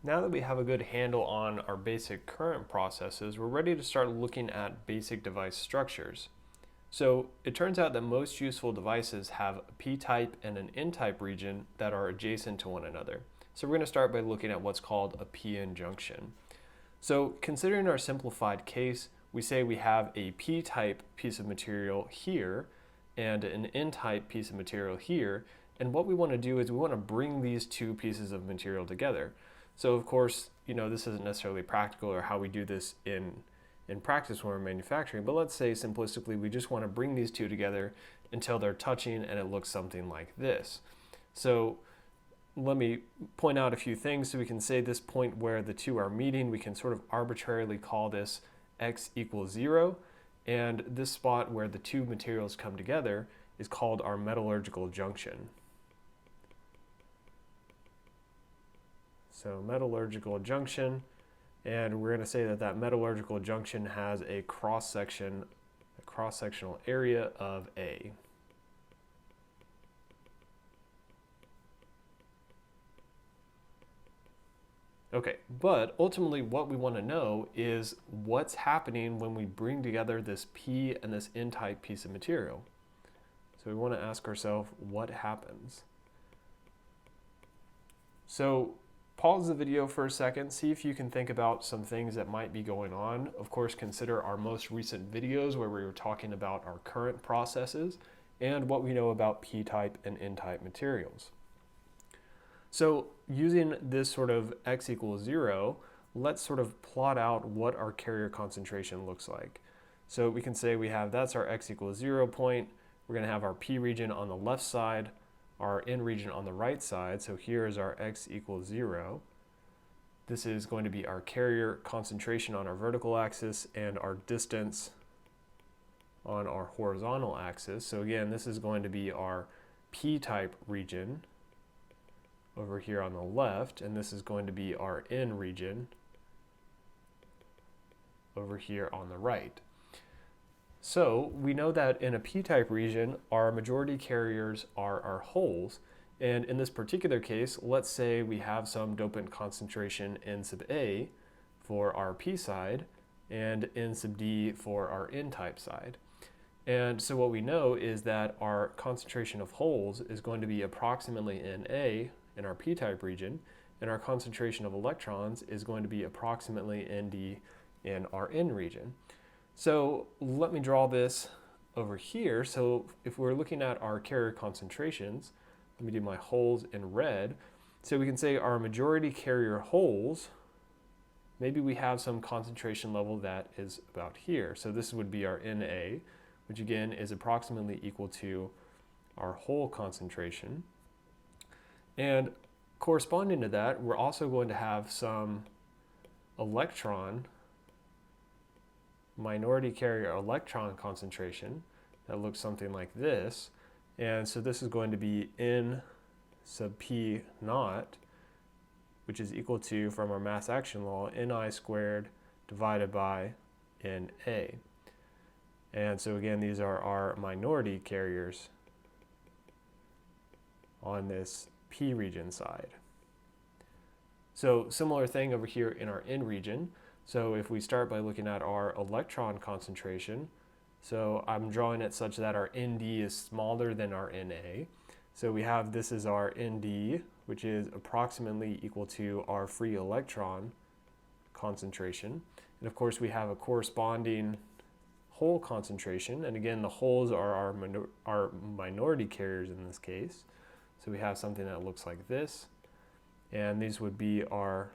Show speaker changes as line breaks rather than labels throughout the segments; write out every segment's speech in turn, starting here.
Now that we have a good handle on our basic current processes, we're ready to start looking at basic device structures. So it turns out that most useful devices have a p-type and an n-type region that are adjacent to one another. So we're going to start by looking at what's called a p-n junction. So considering our simplified case, we say we have a p-type piece of material here and an n-type piece of material here. And what we want to do is we want to bring these two pieces of material together. So of course, this isn't necessarily practical or how we do this in practice when we're manufacturing, but let's say simplistically we just want to bring these two together until they're touching and it looks something like this. So let me point out a few things. So we can say this point where the two are meeting, we can sort of arbitrarily call this x equals 0, and this spot where the two materials come together is called our metallurgical junction. So metallurgical junction, and we're going to say that that metallurgical junction has a cross-sectional area of A. Okay, but ultimately what we want to know is what's happening when we bring together this P and this N-type piece of material. So we want to ask ourselves what happens. So pause the video for a second, see if you can think about some things that might be going on. Of course, consider our most recent videos where we were talking about our current processes and what we know about p-type and n-type materials. So using this sort of x equals 0, let's sort of plot out what our carrier concentration looks like. So we can say that's our x equals 0 point. We're going to have our p region on the left side, our n region on the right side. So here is our x equals 0. This is going to be our carrier concentration on our vertical axis and our distance on our horizontal axis. So again, this is going to be our p-type region over here on the left, and this is going to be our n region over here on the right. So we know that in a p-type region, our majority carriers are our holes. And in this particular case, let's say we have some dopant concentration N sub A for our p side and N sub D for our n-type side. And so what we know is that our concentration of holes is going to be approximately Na in our p-type region, and our concentration of electrons is going to be approximately Nd in our n region. So let me draw this over here. So if we're looking at our carrier concentrations, let me do my holes in red. So we can say our majority carrier holes, maybe we have some concentration level that is about here. So this would be our Na, which again is approximately equal to our hole concentration. And corresponding to that, we're also going to have some minority carrier electron concentration that looks something like this. And so this is going to be N sub P naught, which is equal to, from our mass action law, Ni squared divided by Na. And so again, these are our minority carriers on this P region side. So similar thing over here in our N region. So if we start by looking at our electron concentration, so I'm drawing it such that our Nd is smaller than our Na. So we have this is our Nd, which is approximately equal to our free electron concentration. And of course we have a corresponding hole concentration, and again the holes are our minority carriers in this case. So we have something that looks like this, and these would be our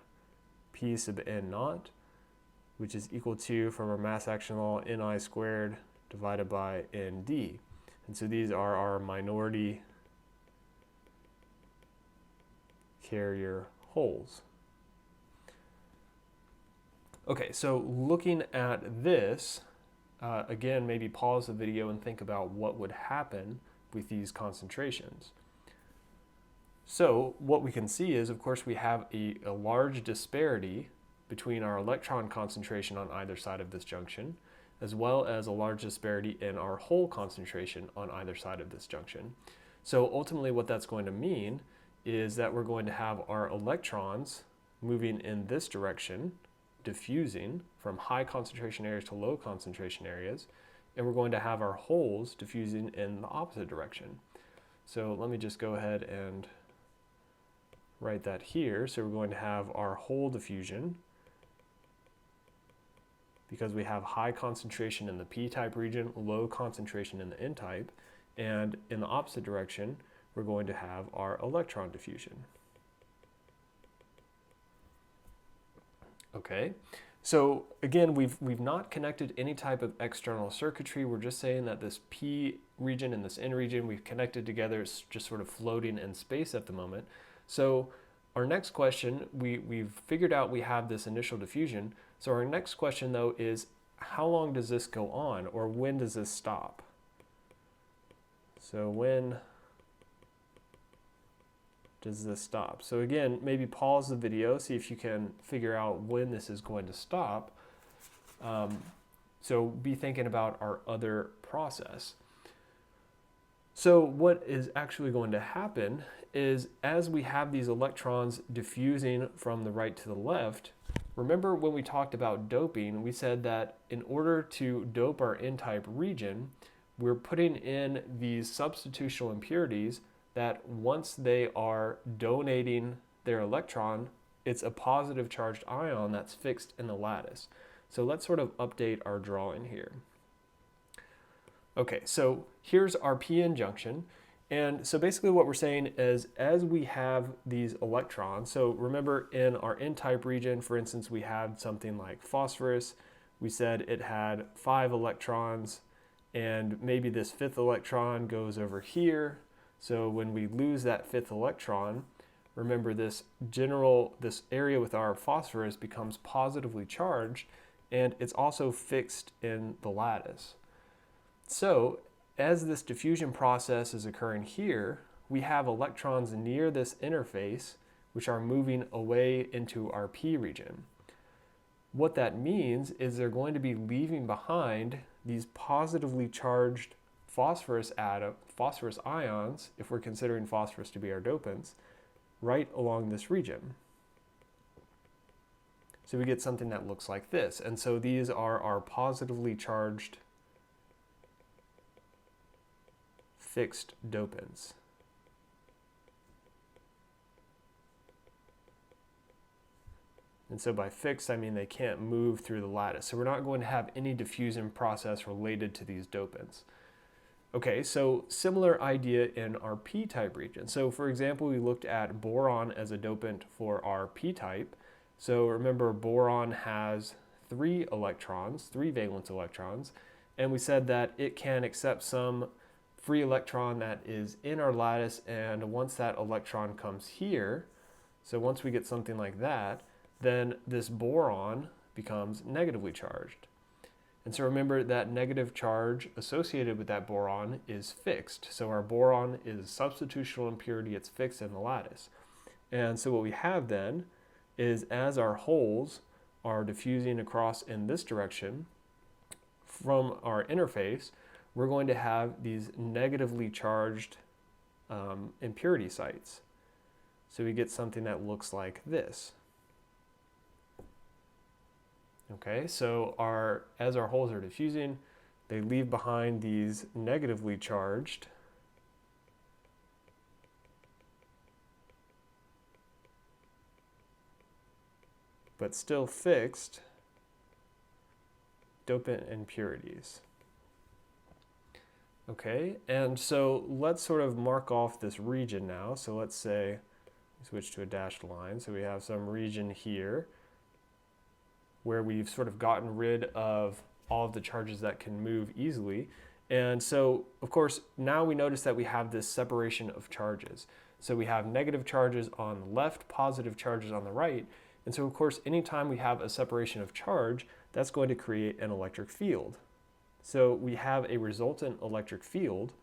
P sub N naught, which is equal to, from our mass action law, Ni squared divided by Nd. And so these are our minority carrier holes. Okay, so looking at this, again, maybe pause the video and think about what would happen with these concentrations. So what we can see is, of course, we have a large disparity between our electron concentration on either side of this junction, as well as a large disparity in our hole concentration on either side of this junction. So ultimately what that's going to mean is that we're going to have our electrons moving in this direction, diffusing from high concentration areas to low concentration areas, and we're going to have our holes diffusing in the opposite direction. So let me just go ahead and write that here. So we're going to have our hole diffusion because we have high concentration in the p-type region, low concentration in the n-type, and in the opposite direction, we're going to have our electron diffusion. Okay, so again, we've not connected any type of external circuitry. We're just saying that this P region and this N region we've connected together. It's just sort of floating in space at the moment. So our next question, we've figured out we have this initial diffusion. So our next question though is, how long does this go on, or when does this stop? So when does this stop? So again, maybe pause the video, see if you can figure out when this is going to stop. So be thinking about our other process. So what is actually going to happen is, as we have these electrons diffusing from the right to the left, remember when we talked about doping, we said that in order to dope our n-type region, we're putting in these substitutional impurities that once they are donating their electron, it's a positive charged ion that's fixed in the lattice. So let's sort of update our drawing here. Okay, so here's our p-n junction. And so basically what we're saying is, as we have these electrons, so remember in our n-type region, for instance, we had something like phosphorus. We said it had 5 electrons, and maybe this 5th electron goes over here. So when we lose that 5th electron, remember this area with our phosphorus becomes positively charged, and it's also fixed in the lattice. So as this diffusion process is occurring here, we have electrons near this interface which are moving away into our p region. What that means is they're going to be leaving behind these positively charged phosphorus ions, if we're considering phosphorus to be our dopants, right along this region. So we get something that looks like this. And so these are our positively charged fixed dopants. And so by fixed, I mean they can't move through the lattice. So we're not going to have any diffusion process related to these dopants. Okay, so similar idea in our p-type region. So for example, we looked at boron as a dopant for our p-type. So remember, boron has 3 electrons, 3 valence electrons, and we said that it can accept some free electron that is in our lattice, and once that electron comes here, so once we get something like that, then this boron becomes negatively charged. And so remember that negative charge associated with that boron is fixed. So our boron is a substitutional impurity, it's fixed in the lattice. And so what we have then is, as our holes are diffusing across in this direction from our interface, we're going to have these negatively charged impurity sites. So we get something that looks like this. Okay, so as our holes are diffusing, they leave behind these negatively charged but still fixed dopant impurities. Okay, and so let's sort of mark off this region now. So let's say, switch to a dashed line. So we have some region here where we've sort of gotten rid of all of the charges that can move easily. And so, of course, now we notice that we have this separation of charges. So we have negative charges on the left, positive charges on the right. And so, of course, anytime we have a separation of charge, that's going to create an electric field. So we have a resultant electric field,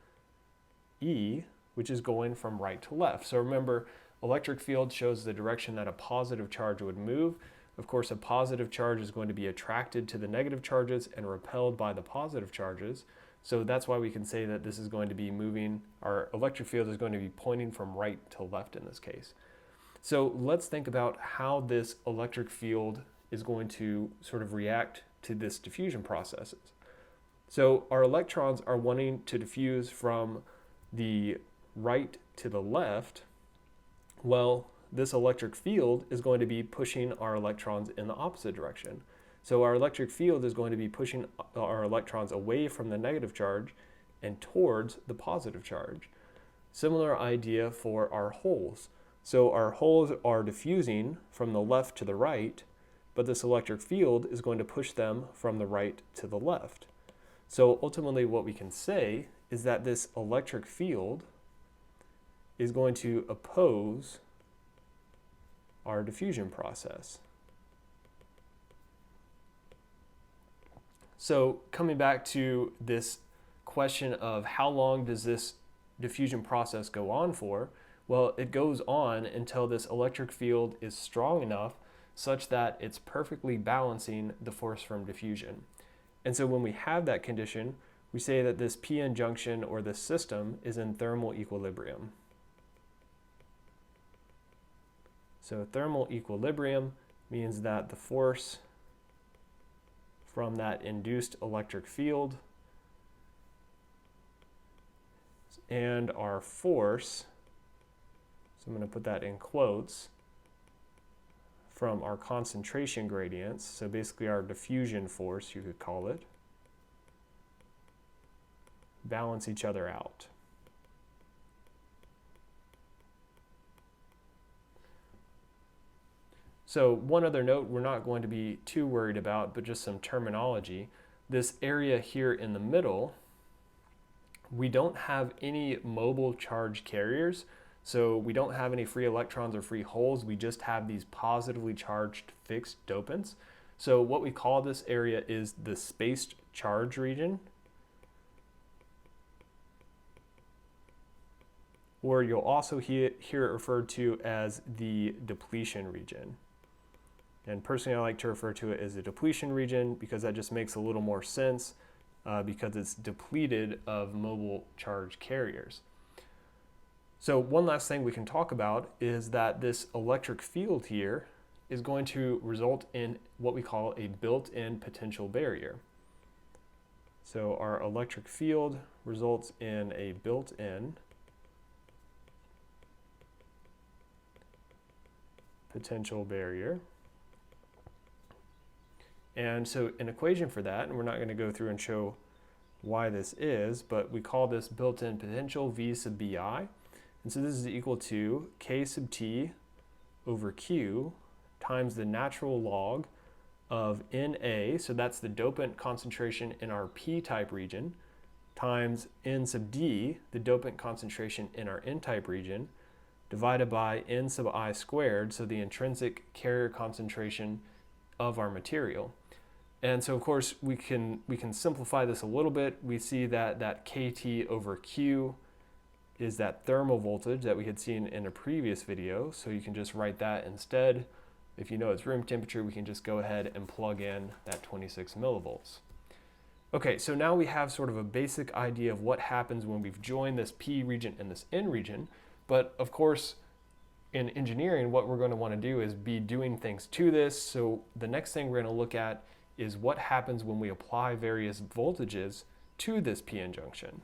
E, which is going from right to left. So remember, electric field shows the direction that a positive charge would move. Of course, a positive charge is going to be attracted to the negative charges and repelled by the positive charges. So that's why we can say that this is going to be moving, our electric field is going to be pointing from right to left in this case. So let's think about how this electric field is going to sort of react to this diffusion processes. So our electrons are wanting to diffuse from the right to the left. Well, this electric field is going to be pushing our electrons in the opposite direction. So our electric field is going to be pushing our electrons away from the negative charge and towards the positive charge. Similar idea for our holes. So our holes are diffusing from the left to the right, but this electric field is going to push them from the right to the left. So ultimately what we can say is that this electric field is going to oppose our diffusion process. So coming back to this question of how long does this diffusion process go on for? Well, it goes on until this electric field is strong enough such that it's perfectly balancing the force from diffusion. And so when we have that condition, we say that this p-n junction or this system is in thermal equilibrium. So thermal equilibrium means that the force from that induced electric field and our force, so I'm going to put that in quotes, from our concentration gradients, so basically our diffusion force, you could call it, balance each other out. So one other note we're not going to be too worried about, but just some terminology. This area here in the middle, we don't have any mobile charge carriers. So we don't have any free electrons or free holes. We just have these positively charged fixed dopants. So what we call this area is the spaced charge region, or you'll also hear it referred to as the depletion region. And personally, I like to refer to it as the depletion region because that just makes a little more sense because it's depleted of mobile charge carriers. So one last thing we can talk about is that this electric field here is going to result in what we call a built-in potential barrier. So our electric field results in a built-in potential barrier. And so an equation for that, and we're not going to go through and show why this is, but we call this built-in potential V sub Bi. And so this is equal to K sub T over Q times the natural log of Na, so that's the dopant concentration in our p-type region, times N sub D, the dopant concentration in our n-type region, divided by N sub I squared, so the intrinsic carrier concentration of our material. And so of course we can simplify this a little bit. We see that KT over Q is that thermal voltage that we had seen in a previous video. So you can just write that instead. If you know it's room temperature, we can just go ahead and plug in that 26 millivolts. Okay, so now we have sort of a basic idea of what happens when we've joined this P region and this N region. But of course, in engineering, what we're going to want to do is be doing things to this. So the next thing we're going to look at is what happens when we apply various voltages to this p-n junction.